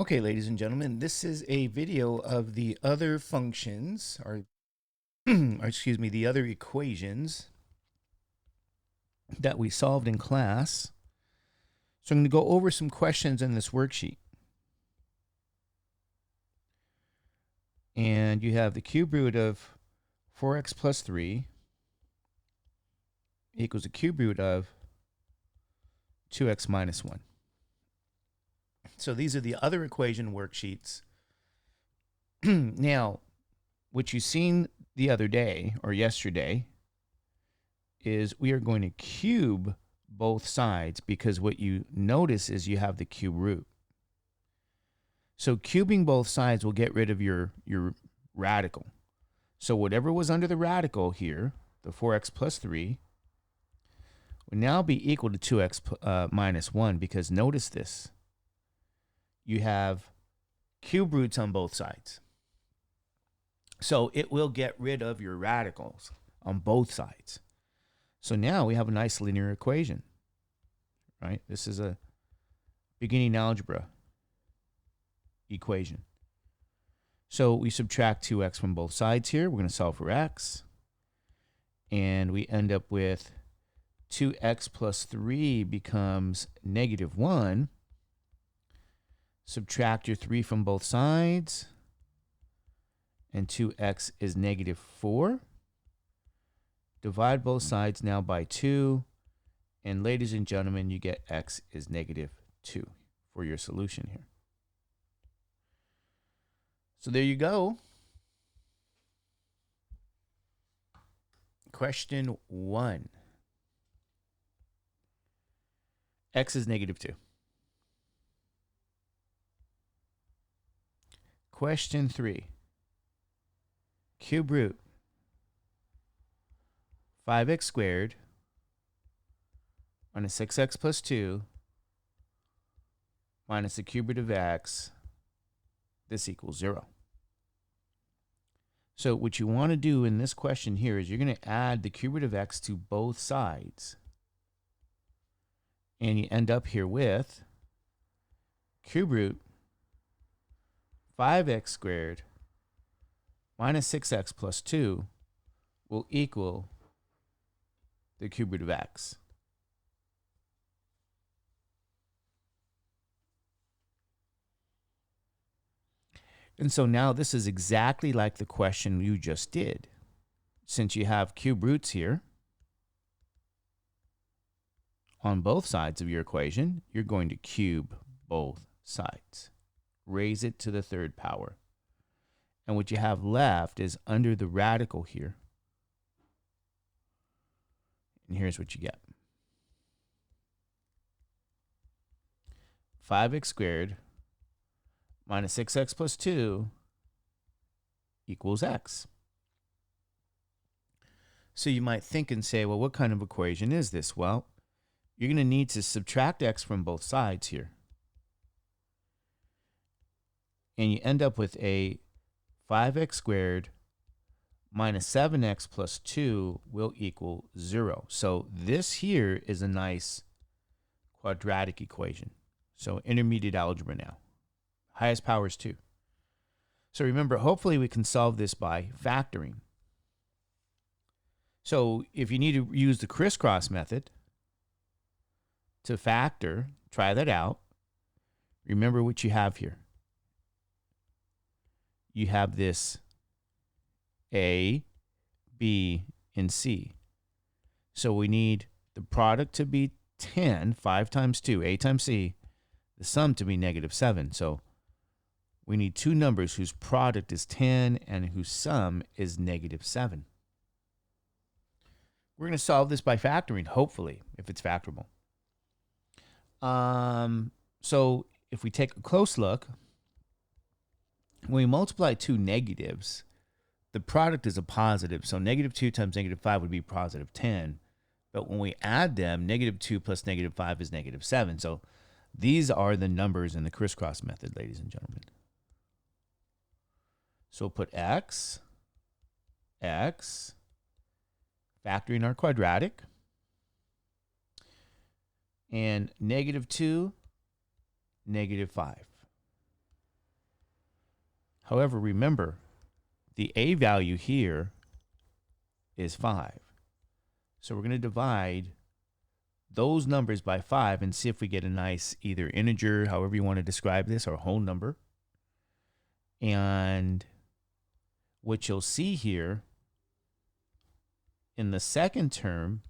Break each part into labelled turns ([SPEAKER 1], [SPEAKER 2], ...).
[SPEAKER 1] Okay, ladies and gentlemen, this is a video of the other functions, or excuse me, the other equations that we solved in class. So I'm going to go over some questions in this worksheet. And you have the cube root of 4x plus 3 equals the cube root of 2x minus 1. So these are the other equation worksheets. Now, what you've seen the other day or yesterday is we are going to cube both sides, because what you notice is you have the cube root. So cubing both sides will get rid of your radical. So whatever was under the radical here, the 4x plus 3, would now be equal to 2x minus 1, because notice this. You have cube roots on both sides. So it will get rid of your radicals on both sides. So now we have a nice linear equation, right? This is a beginning algebra equation. So we subtract 2x from both sides here. We're going to solve for x. And we end up with 2x plus 3 becomes negative 1. Subtract your 3 from both sides. And 2x is negative 4. Divide both sides now by 2. And ladies and gentlemen, you get x is negative 2 for your solution here. So there you go. Question 1. X is negative 2. Question 3. Cube root 5x squared minus 6x plus 2 minus the cube root of x, this equals 0. So what you want to do in this question here is you're going to add the cube root of x to both sides. And you end up here with cube root 5x squared minus 6x plus 2 will equal the cube root of x. And so now this is exactly like the question you just did. Since you have cube roots here on both sides of your equation, you're going to cube both sides. Raise it to the third power. And what you have left is under the radical here. And here's what you get. 5x squared minus 6x plus 2 equals x. So you might think and say, well, what kind of equation is this? Well, you're going to need to subtract x from both sides here. And you end up with a 5x squared minus 7x plus 2 will equal 0. So this here is a nice quadratic equation. So intermediate algebra now. Highest power is 2. So remember, hopefully we can solve this by factoring. So if you need to use the crisscross method to factor, try that out. Remember what you have here. You have this A, B, and C. So we need the product to be 10, 5 times 2, A times C, the sum to be negative 7. So we need two numbers whose product is 10 and whose sum is negative 7. We're going to solve this by factoring, hopefully, if it's factorable. So if we take a close look, when we multiply two negatives, the product is a positive. So negative 2 times negative 5 would be positive 10. But when we add them, negative 2 plus negative 5 is negative 7. So these are the numbers in the crisscross method, ladies and gentlemen. So we'll put x, factoring our quadratic, and negative 2, negative 5. However, remember, the a value here is 5. So we're going to divide those numbers by 5 and see if we get a nice either integer, however you want to describe this, or whole number. And what you'll see here, in the second term,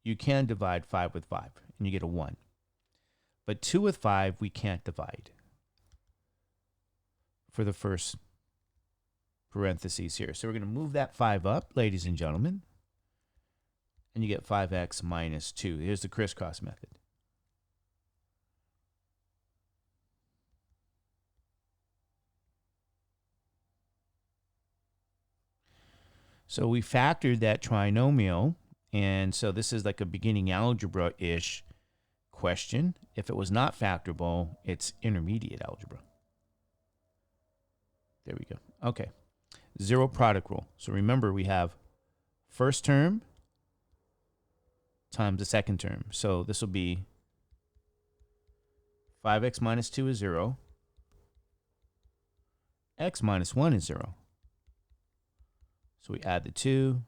[SPEAKER 1] you can divide 5 with 5, and you get a 1. But 2 with 5, we can't divide for the first parentheses here. So we're going to move that 5 up, ladies and gentlemen, and you get 5x minus 2. Here's the crisscross method. So we factored that trinomial, and so this is like a beginning algebra-ish question. If it was not factorable, it's intermediate algebra. There we go. Okay. Zero product rule. So remember, we have first term times the second term. So this will be 5x minus 2 is 0. X minus 1 is 0. So we add the 2.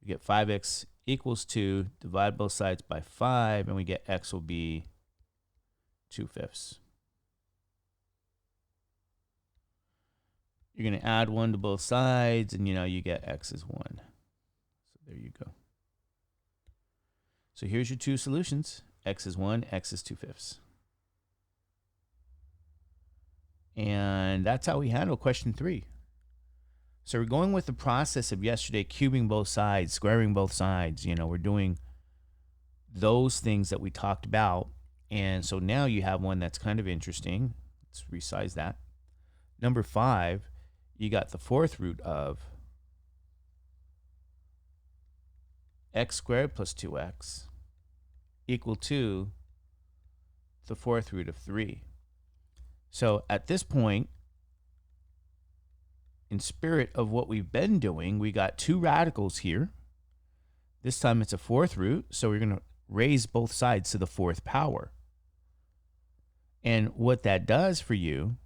[SPEAKER 1] We get 5x equals 2. Divide both sides by 5, and we get x will be 2/5. You're going to add 1 to both sides, and you get x is 1. So there you go. So here's your two solutions. X is 1, x is 2/5. And that's how we handle question 3. So we're going with the process of yesterday, cubing both sides, squaring both sides. We're doing those things that we talked about. And so now you have one that's kind of interesting. Let's resize that. Number 5, you got the fourth root of x squared plus 2x equal to the fourth root of 3. So at this point, in spirit of what we've been doing, we got two radicals here. This time it's a fourth root, so we're going to raise both sides to the fourth power. And what that does for you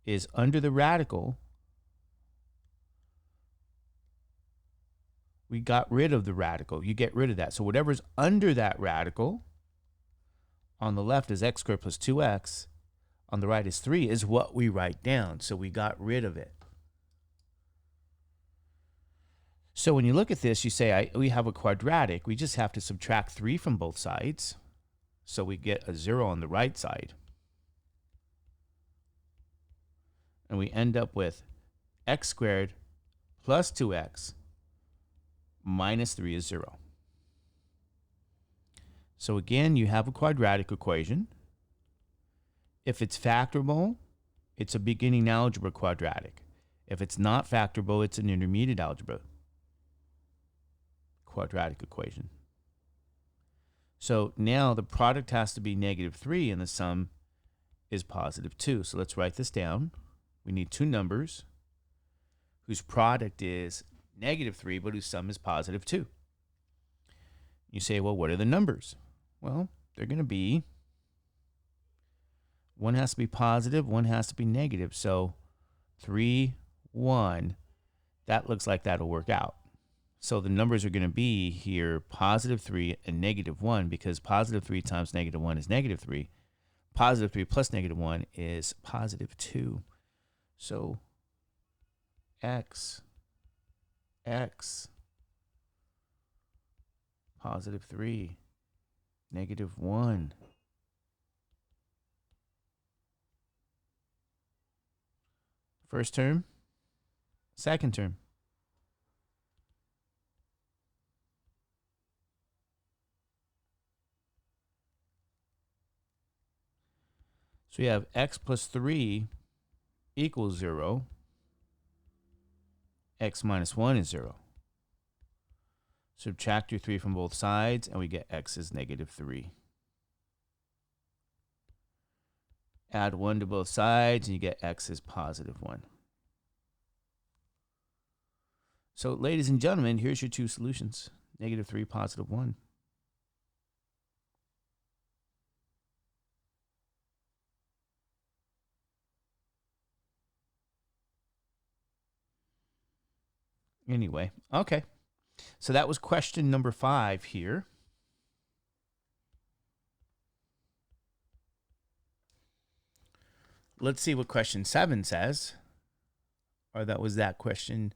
[SPEAKER 1] is under the radical, we got rid of the radical. You get rid of that. So whatever's under that radical, on the left is x squared plus 2x. On the right is 3, is what we write down. So we got rid of it. So when you look at this, you say, we have a quadratic. We just have to subtract 3 from both sides. So we get a 0 on the right side. And we end up with x squared plus 2x minus 3 is 0. So again, you have a quadratic equation. If it's factorable, it's a beginning algebra quadratic. If it's not factorable, it's an intermediate algebra quadratic equation. So now the product has to be -3 and the sum is +2. So let's write this down. We need two numbers whose product is -3 but whose sum is +2. You say, well, what are the numbers? Well, they're going to be, one has to be positive, one has to be negative. So 3, 1, that looks like that'll work out. So the numbers are going to be here +3 and -1, because +3 times -1 is -3. +3 plus -1 is +2. So x +3, -1. First term, second term. So we have x plus 3 equals 0. X minus 1 is 0. Subtract your 3 from both sides, and we get x is -3. Add 1 to both sides, and you get x is +1. So, ladies and gentlemen, here's your two solutions. -3, +1. Anyway, okay. So that was question number 5 here. Let's see what question 7 says. Or that was that question.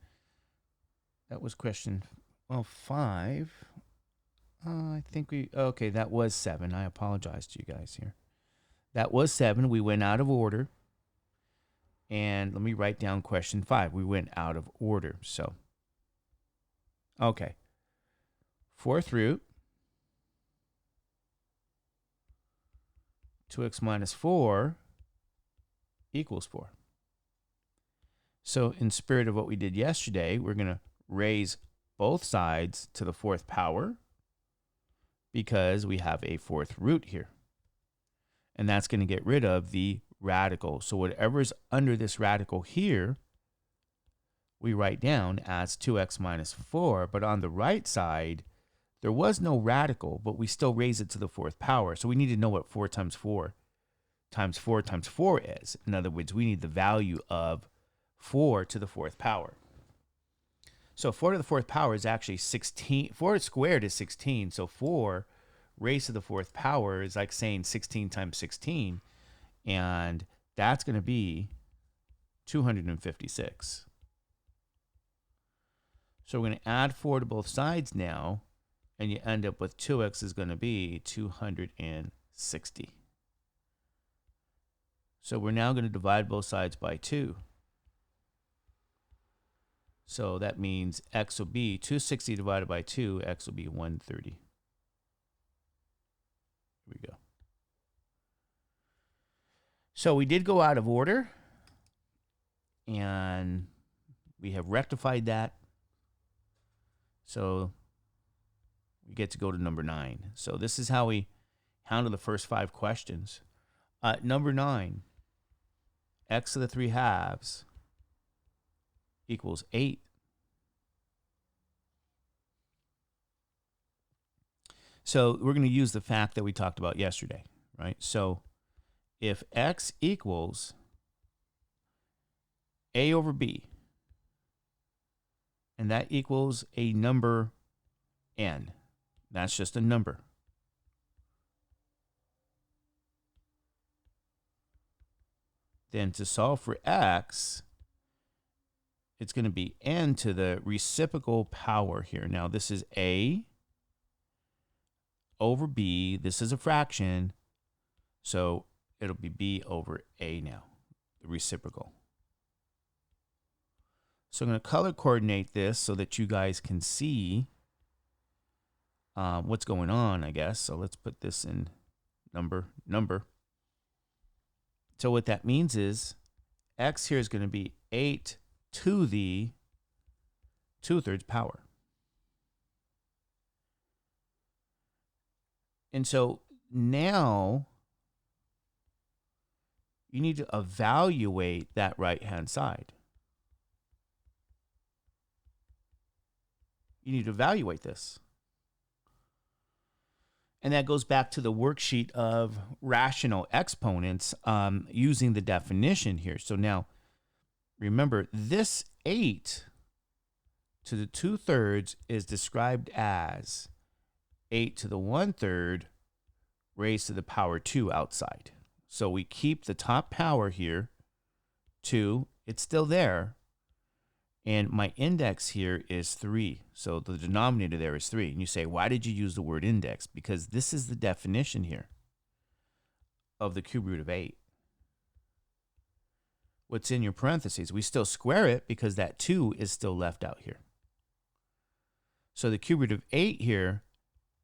[SPEAKER 1] That was question, well, 5. I think okay, that was 7. I apologize to you guys here. That was 7. We went out of order. And let me write down question 5. We went out of order. So, okay. Fourth root, 2x minus 4 equals 4. So in spirit of what we did yesterday, we're going to raise both sides to the 4th power because we have a 4th root here. And that's going to get rid of the radical. So whatever's under this radical here, we write down as 2x minus 4. But on the right side, there was no radical, but we still raise it to the 4th power. So we need to know what 4 times 4 times 4 times 4 is. In other words, we need the value of 4 to the 4th power. So 4 to the 4th power is actually 16. 4 squared is 16. So 4 raised to the 4th power is like saying 16 times 16. And that's going to be 256. So we're going to add 4 to both sides now. And you end up with 2x is going to be 260. So we're now going to divide both sides by 2. So that means x will be 260 divided by 2, x will be 130. Here we go. So we did go out of order, and we have rectified that. So we get to go to number 9. So this is how we handle the first 5 questions. Number 9, x to the 3 halves equals 8. So we're going to use the fact that we talked about yesterday, right? So if x equals a over b, and that equals a number n, that's just a number. Then to solve for x, it's going to be n to the reciprocal power here. Now this is a over b. This is a fraction, so it'll be b over a now, the reciprocal. So I'm going to color coordinate this so that you guys can see what's going on, I guess. So let's put this in number. So what that means is x here is going to be 8 to the 2/3 power. And so now you need to evaluate that right-hand side. You need to evaluate this. And that goes back to the worksheet of rational exponents using the definition here. So now, remember, this 8 to the 2/3 is described as 8 to the 1/3 raised to the power 2 outside. So we keep the top power here, 2. It's still there. And my index here is 3. So the denominator there is 3. And you say, why did you use the word index? Because this is the definition here of the cube root of 8. What's in your parentheses? We still square it because that 2 is still left out here. So the cube root of 8 here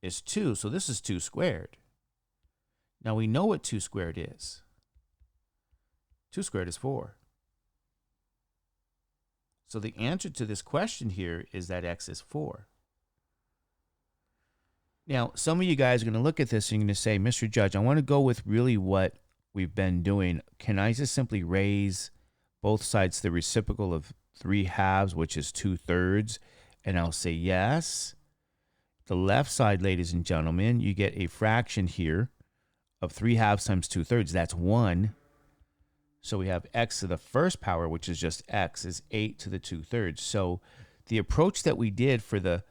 [SPEAKER 1] is 2. So this is 2 squared. Now we know what 2 squared is. 2 squared is 4. So the answer to this question here is that x is 4. Now, some of you guys are going to look at this and you're going to say, Mr. Judge, I want to go with really what we've been doing. Can I just simply raise both sides to the reciprocal of 3 halves, which is 2/3? And I'll say yes. The left side, ladies and gentlemen, you get a fraction here of 3 halves times 2/3. That's 1. So we have x to the first power, which is just x, is 8 to the 2/3. So the approach that we did for the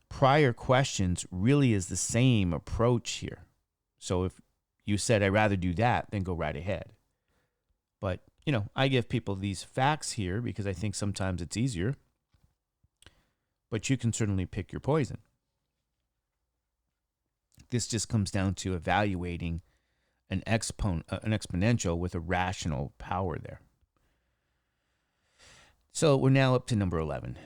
[SPEAKER 1] prior questions really is the same approach here. So if you said, I'd rather do that, then go right ahead. But, I give people these facts here because I think sometimes it's easier. But you can certainly pick your poison. This just comes down to evaluating an exponential with a rational power there. So we're now up to number 11.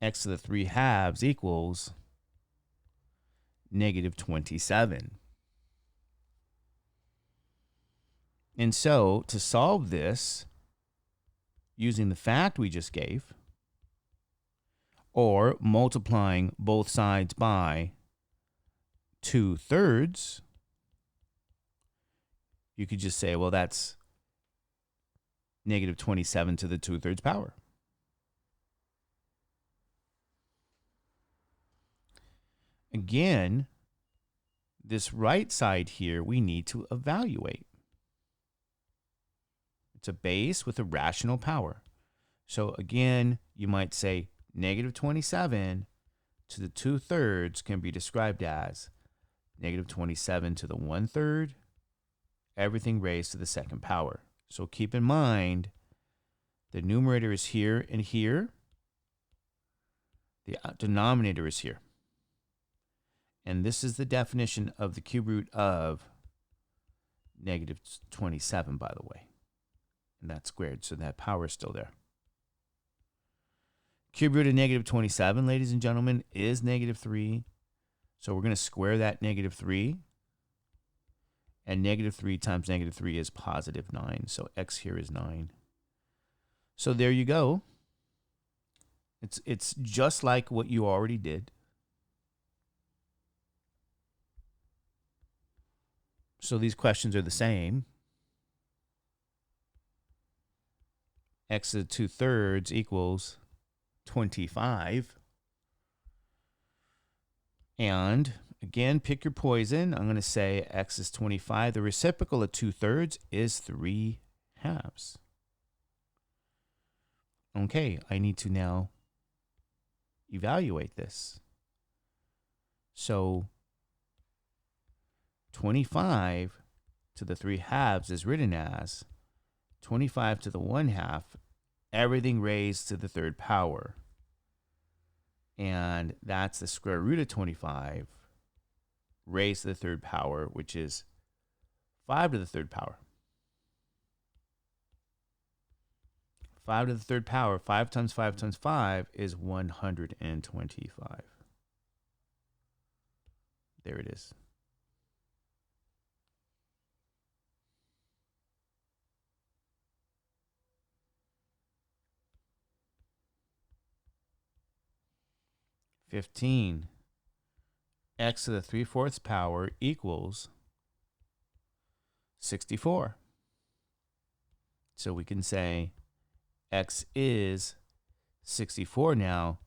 [SPEAKER 1] X to the 3 halves equals negative 27. And so to solve this, using the fact we just gave, or multiplying both sides by 2/3, you could just say, well, that's negative 27 to the 2/3 power. Again, this right side here, we need to evaluate. It's a base with a rational power. So again, you might say negative 27 to the 2/3 can be described as negative 27 to the 1/3, everything raised to the second power. So keep in mind, the numerator is here and here. The denominator is here. And this is the definition of the cube root of negative 27, by the way. And that's squared, so that power is still there. Cube root of negative 27, ladies and gentlemen, is negative 3. So we're going to square that negative 3. And negative 3 times negative 3 is positive 9. So x here is 9. So there you go. It's just like what you already did. So these questions are the same. X to the 2/3 equals 25. And again, pick your poison. I'm going to say x is 25. The reciprocal of 2/3 is 3 halves. Okay, I need to now evaluate this. So 25 to the 3 halves is written as 25 to the 1/2, everything raised to the third power. And that's the square root of 25 raised to the third power, which is 5 to the third power. 5 to the third power, 5 times 5 times 5 is 125. There it is. X to the 3/4 power equals 64. So we can say x is 64 now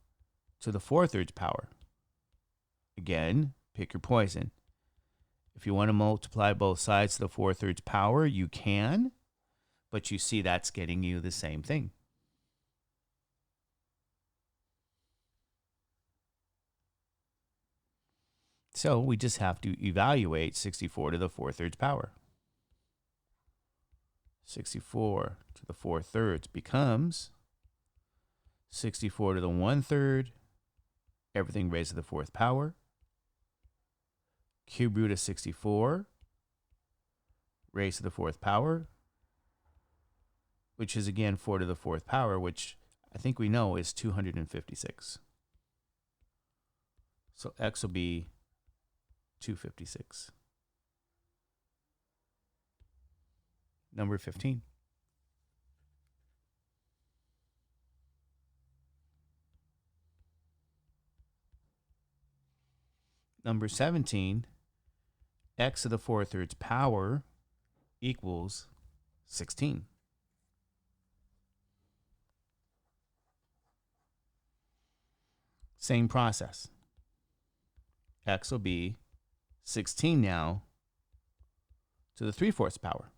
[SPEAKER 1] to the 4/3 power. Again, pick your poison. If you want to multiply both sides to the 4/3 power, you can, but you see that's getting you the same thing. So we just have to evaluate 64 to the 4/3 power. 64 to the 4/3 becomes 64 to the 1/3, everything raised to the 4th power. Cube root of 64 raised to the 4th power, which is again 4 to the 4th power, which I think we know is 256. So x will be 256. Number 15. Number 17, x to the 4/3 power equals 16. Same process. X will be 16 now to the 3/4 power.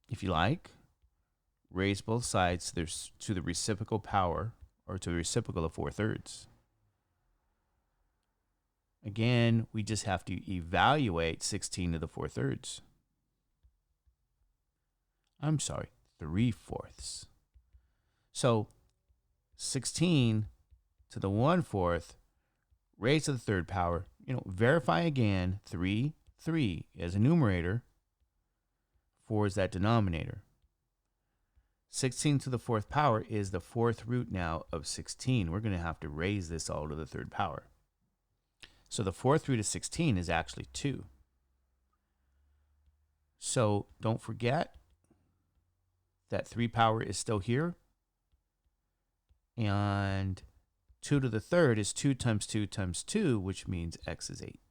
[SPEAKER 1] If you like, raise both sides to the reciprocal power, or to the reciprocal of 4/3. Again, we just have to evaluate 16 to the 4/3. I'm sorry, 3/4. So 16 to the 1/4 raised to the third power. Verify again. 3 as a numerator. 4 is that denominator. 16 to the 4th power is the 4th root now of 16. We're going to have to raise this all to the third power. So the 4th root of 16 is actually 2. So don't forget that 3 power is still here. And 2 to the 3rd is 2 times 2 times 2, which means x is 8.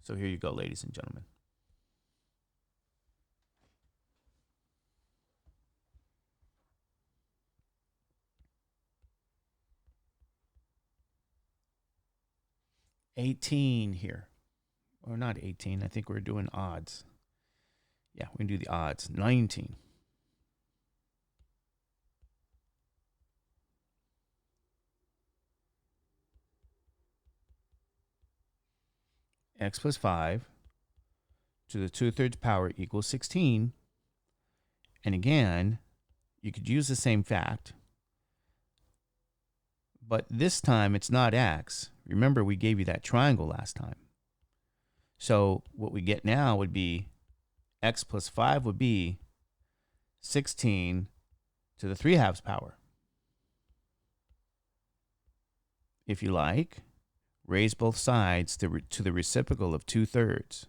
[SPEAKER 1] So here you go, ladies and gentlemen. $18 here. Or not 18. I think we're doing odds. Yeah, we can do the odds. 19. X plus 5 to the 2/3 power equals 16. And again, you could use the same fact, but this time it's not x. Remember, we gave you that triangle last time. So what we get now would be x plus 5 would be 16 to the 3/2 power. If you like, raise both sides to the reciprocal of 2/3,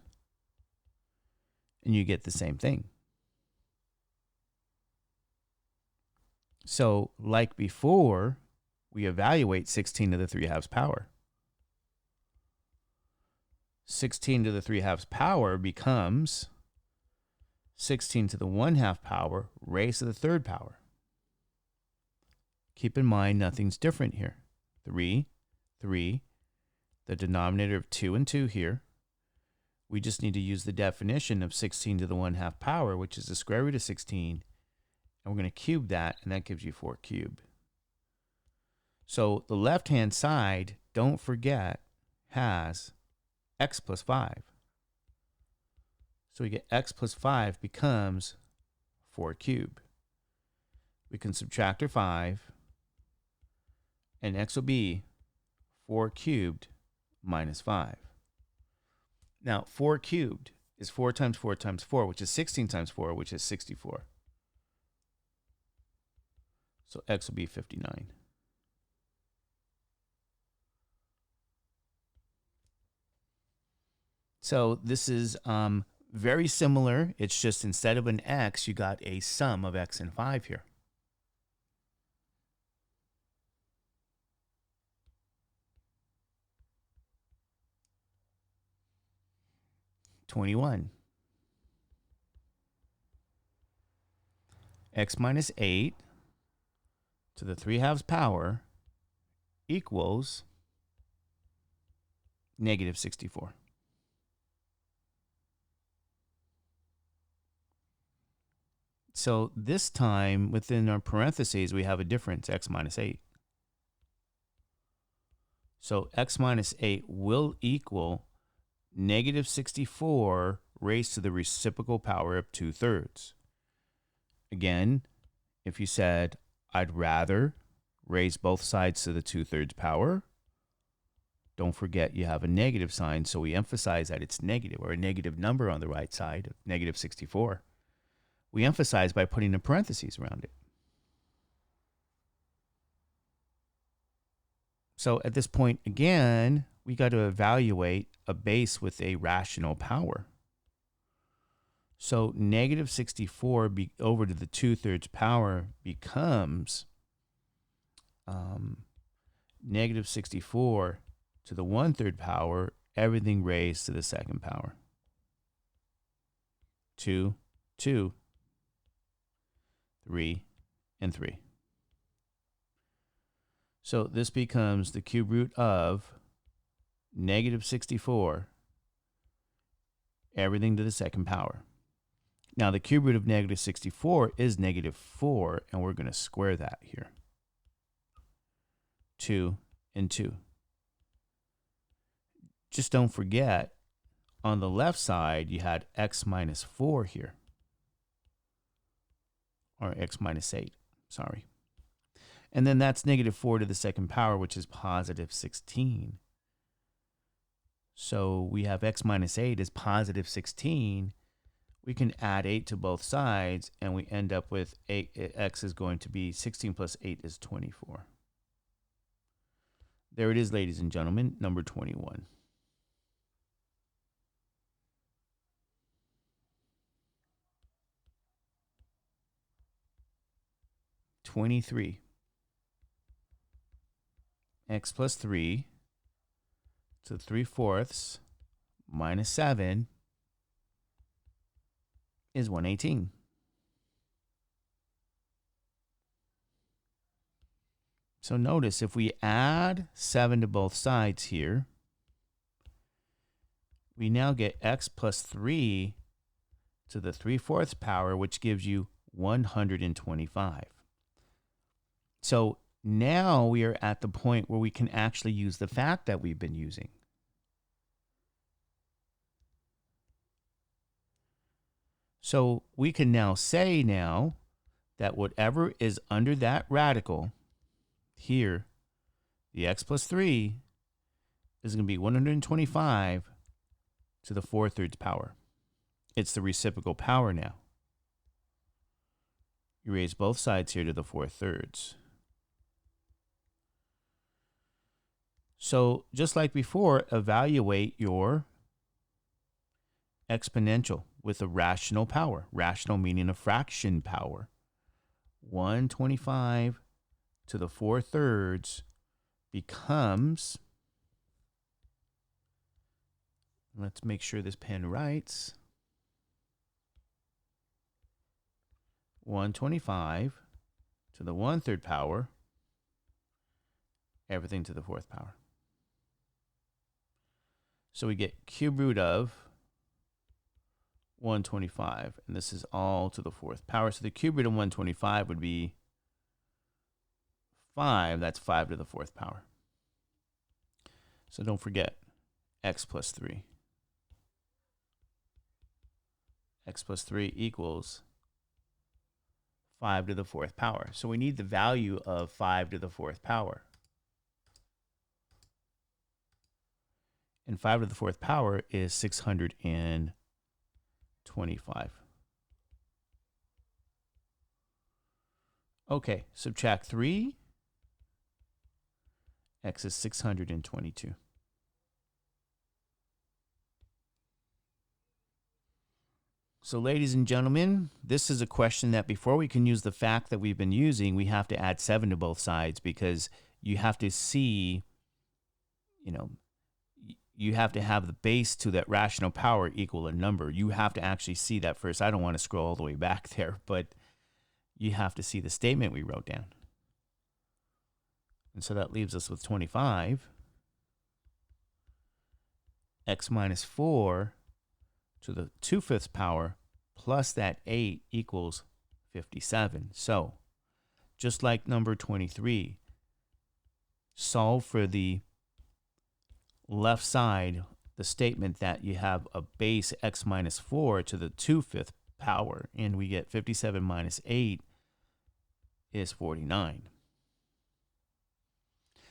[SPEAKER 1] and you get the same thing. So like before, we evaluate 16 to the 3/2 power. 16 to the 3/2 power becomes 16 to the 1/2 power raised to the third power. Keep in mind, nothing's different here. 3, the denominator of 2 and 2 here. We just need to use the definition of 16 to the 1/2 power, which is the square root of 16, and we're going to cube that, and that gives you 4 cubed. So the left-hand side, don't forget, has x plus 5. So we get x plus 5 becomes 4 cubed. We can subtract our 5, and x will be 4 cubed minus 5. Now, 4 cubed is 4 times 4 times 4, which is 16 times 4, which is 64. So x will be 59. So this is very similar. It's just instead of an x, you got a sum of x and 5 here. $21. X minus 8 to the 3/2 power equals negative 64. So this time, within our parentheses, we have a difference, x minus 8. So x minus 8 will equal negative 64 raised to the reciprocal power of 2/3. Again, if you said, I'd rather raise both sides to the 2/3 power, don't forget you have a negative sign, so we emphasize that it's negative, or a negative number on the right side of negative 64. We emphasize by putting a parentheses around it. So at this point, again, we got to evaluate a base with a rational power. So negative 64 over to the 2/3 power becomes negative 64 to the 1/3 power, everything raised to the second power. 2, 2, 3, and 3. So this becomes the cube root of negative 64, everything to the second power. Now, the cube root of negative 64 is negative 4, and we're going to square that here. 2 and 2. Just don't forget, on the left side, you had x minus 4 here. Or x minus 8, sorry. And then that's negative 4 to the second power, which is positive 16. So we have x minus 8 is positive 16. We can add 8 to both sides, and we end up with x is going to be 16 plus 8 is 24. There it is, ladies and gentlemen, number 21. 23. X plus 3 to 3/4 minus 7 is 118. So notice if we add 7 to both sides here, we now get x plus 3 to the 3/4 power, which gives you 125. So now we are at the point where we can actually use the fact that we've been using. So we can now say that whatever is under that radical here, the x plus 3 is going to be 125 to the 4/3 power. It's the reciprocal power now. You raise both sides here to the 4/3. So just like before, evaluate your exponential with a rational power. Rational meaning a fraction power. 125 to the 4/3 becomes, let's make sure this pen writes, 125 to the 1/3 power, everything to the 4th power. So we get cube root of 125, and this is all to the 4th power. So the cube root of 125 would be 5. That's 5 to the 4th power. So don't forget x plus 3. X plus 3 equals 5 to the 4th power. So we need the value of 5 to the 4th power. And 5 to the 4th power is 625. Okay, subtract 3. X is 622. So ladies and gentlemen, this is a question that before we can use the fact that we've been using, we have to add 7 to both sides, because you have to see, you have to have the base to that rational power equal a number. You have to actually see that first. I don't want to scroll all the way back there, but you have to see the statement we wrote down. And so that leaves us with 25. X minus 4 to the 2/5 power plus that 8 equals 57. So just like number 23, solve for the left side, the statement that you have a base x minus 4 to the 2/5 power, and we get 57 minus 8 is 49.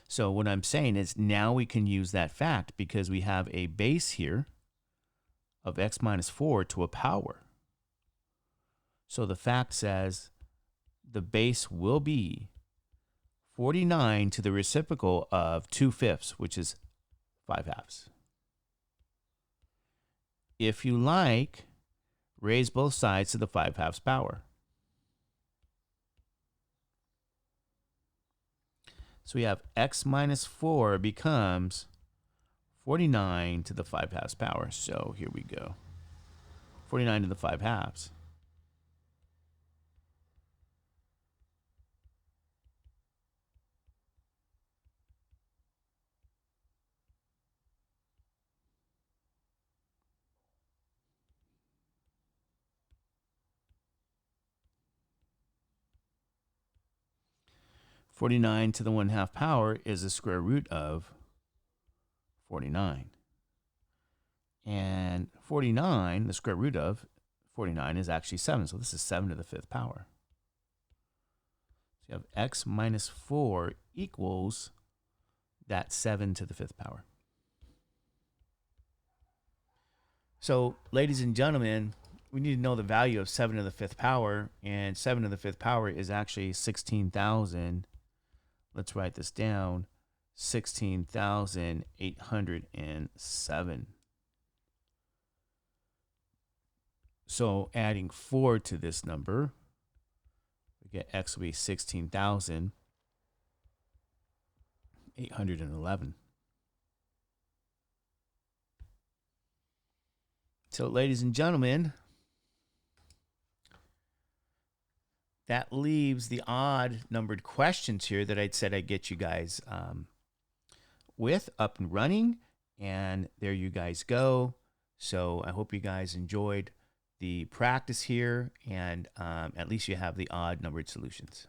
[SPEAKER 1] So what I'm saying is now we can use that fact because we have a base here of x minus 4 to a power. So the fact says the base will be 49 to the reciprocal of 2/5, which is 5/2. If you like, raise both sides to the 5/2 power. So we have x minus 4 becomes 49 to the 5/2 power. So here we go. 49 to the 5/2. 49 to the 1/2 power is the square root of 49. And 49, the square root of 49 is actually 7. So this is 7 to the 5th power. So you have x minus 4 equals that 7 to the 5th power. So, ladies and gentlemen, we need to know the value of 7 to the 5th power. And 7 to the 5th power is actually 16,000. Let's write this down. 16,807. So adding 4 to this number, we get x will be 16,811. So, ladies and gentlemen, that leaves the odd numbered questions here that I'd said I'd get you guys with up and running. And there you guys go. So I hope you guys enjoyed the practice here, and at least you have the odd numbered solutions.